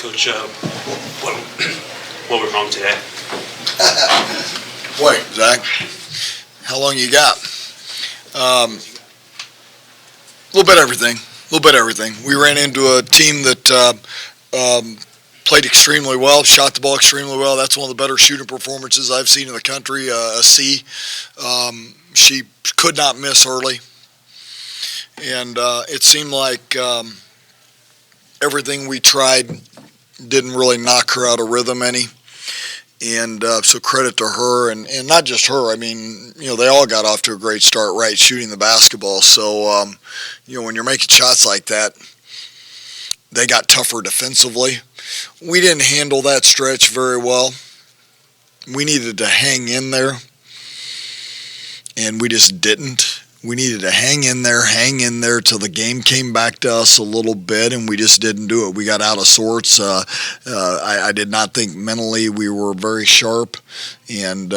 Coach, what went wrong today? Boy, Zach, how long you got? A little bit of everything. We ran into a team that played extremely well, shot the ball extremely well. That's one of the better shooting performances I've seen in the country. A C. She could not miss early. And it seemed like everything we tried didn't really knock her out of rhythm any. And so credit to her, and not just her. I mean, they all got off to a great start, right, shooting the basketball. So, when you're making shots like that, they got tougher defensively. We didn't handle that stretch very well. We needed to hang in there, and we just didn't. We needed to hang in there till the game came back to us a little bit, and we just didn't do it. We got out of sorts. I did not think mentally we were very sharp, and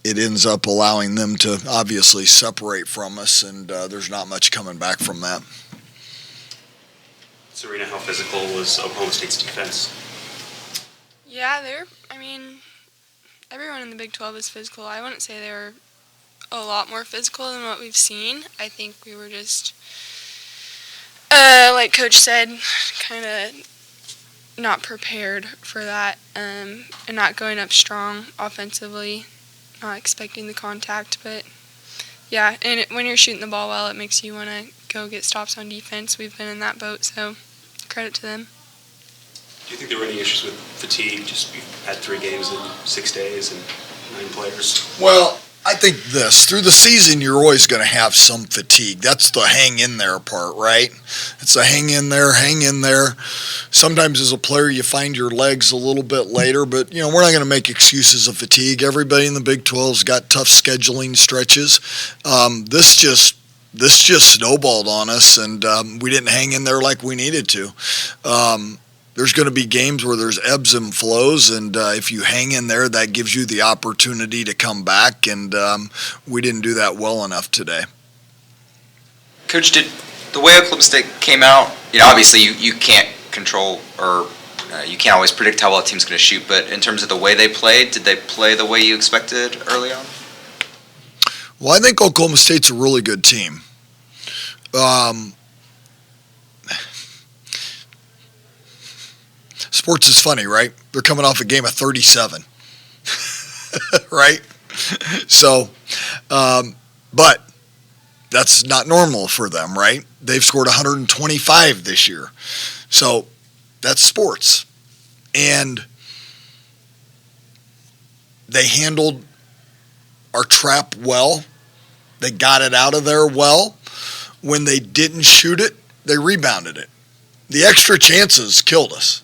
it ends up allowing them to obviously separate from us, and there's not much coming back from that. Serena, how physical was Oklahoma State's defense? Yeah, everyone in the Big 12 is physical. I wouldn't say they were a lot more physical than what we've seen. I think we were just, like Coach said, kind of not prepared for that, and not going up strong offensively, not expecting the contact. But, yeah, and when you're shooting the ball well, it makes you want to go get stops on defense. We've been in that boat, so credit to them. Do you think there were any issues with fatigue? Just we've had 3 games in 6 days and 9 players. Well, I think through the season, you're always going to have some fatigue. That's the hang in there part, right? It's the hang in there. Sometimes as a player, you find your legs a little bit later, but, we're not going to make excuses of fatigue. Everybody in the Big 12's got tough scheduling stretches. This just snowballed on us, and we didn't hang in there like we needed to. There's going to be games where there's ebbs and flows, and if you hang in there, that gives you the opportunity to come back, and we didn't do that well enough today. Coach, did the way Oklahoma State came out, obviously you can't control or you can't always predict how well a team's going to shoot, but in terms of the way they played, did they play the way you expected early on? Well, I think Oklahoma State's a really good team. Sports is funny, right? They're coming off a game of 37, right? So, but that's not normal for them, right? They've scored 125 this year. So that's sports. And they handled our trap well. They got it out of there well. When they didn't shoot it, they rebounded it. The extra chances killed us.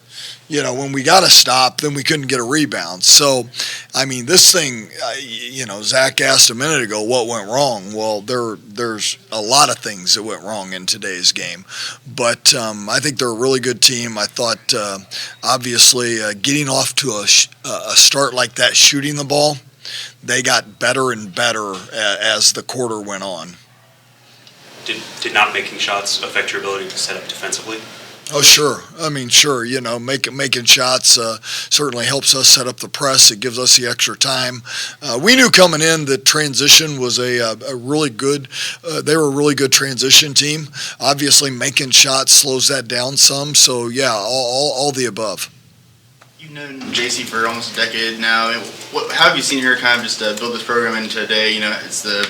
When we got a stop, then we couldn't get a rebound. So, this thing, Zach asked a minute ago what went wrong. Well, there's a lot of things that went wrong in today's game. But I think they're a really good team. I thought, obviously, getting off to a start like that, shooting the ball, they got better and better as the quarter went on. Did not making shots affect your ability to set up defensively? Oh, sure. Sure. Making shots certainly helps us set up the press. It gives us the extra time. We knew coming in that transition was a really good. They were a really good transition team. Obviously, making shots slows that down some. So yeah, all the above. You've known JC for almost a decade now. How have you seen her kind of just build this program into today? It's the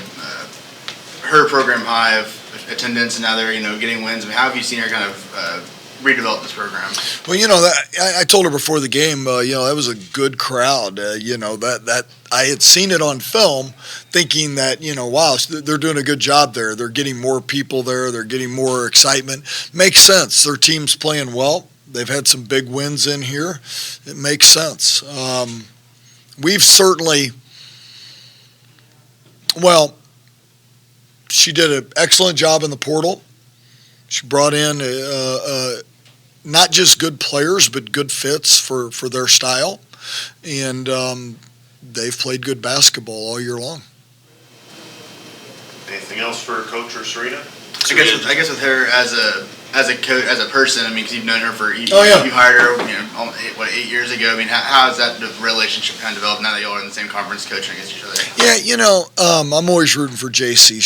her program high of attendance, and now they're getting wins. How have you seen her kind of redevelop this program? Well, I told her before the game, that was a good crowd. That I had seen it on film, thinking that, wow, they're doing a good job there. They're getting more people there. They're getting more excitement. Makes sense. Their team's playing well. They've had some big wins in here. It makes sense. We've certainly, she did an excellent job in the portal. She brought in not just good players, but good fits for their style. And they've played good basketball all year long. Anything else for Coach or Serena? I guess with her as a coach, as a person, because you've known her for, you yeah. hired her, 8 years ago. I mean, how has that relationship kind of developed now that y'all are in the same conference coaching against each other? Yeah, I'm always rooting for JC.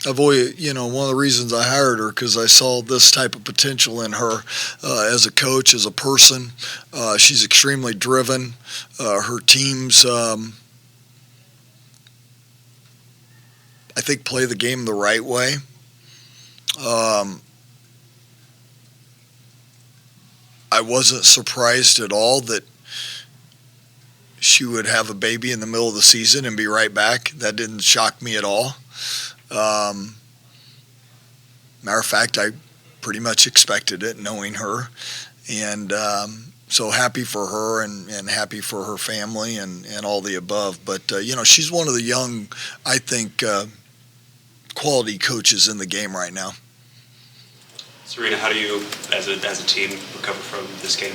I've always, one of the reasons I hired her because I saw this type of potential in her as a coach, as a person. She's extremely driven. Her teams, I think, play the game the right way. I wasn't surprised at all that she would have a baby in the middle of the season and be right back. That didn't shock me at all. Matter of fact, I pretty much expected it, knowing her, and so happy for her and happy for her family and all the above. But she's one of the young, I think, quality coaches in the game right now. Serena, how do you, as a team, recover from this game?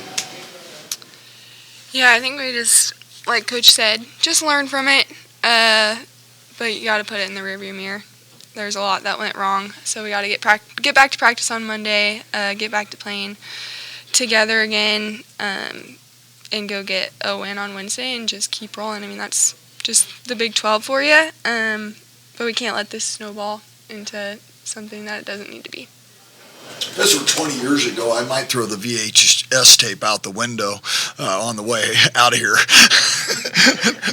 Yeah, I think we just, like Coach said, just learn from it. But you got to put it in the rearview mirror. There's a lot that went wrong, so we got to get back to practice on Monday, get back to playing together again, and go get a win on Wednesday and just keep rolling. I mean, that's just the Big 12 for you, but we can't let this snowball into something that it doesn't need to be. If this were 20 years ago, I might throw the VHS tape out the window on the way out of here.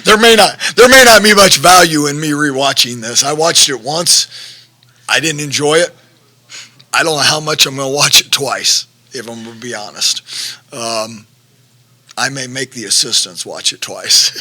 There may not be much value in me rewatching this. I watched it once. I didn't enjoy it. I don't know how much I'm going to watch it twice, if I'm going to be honest. I may make the assistants watch it twice.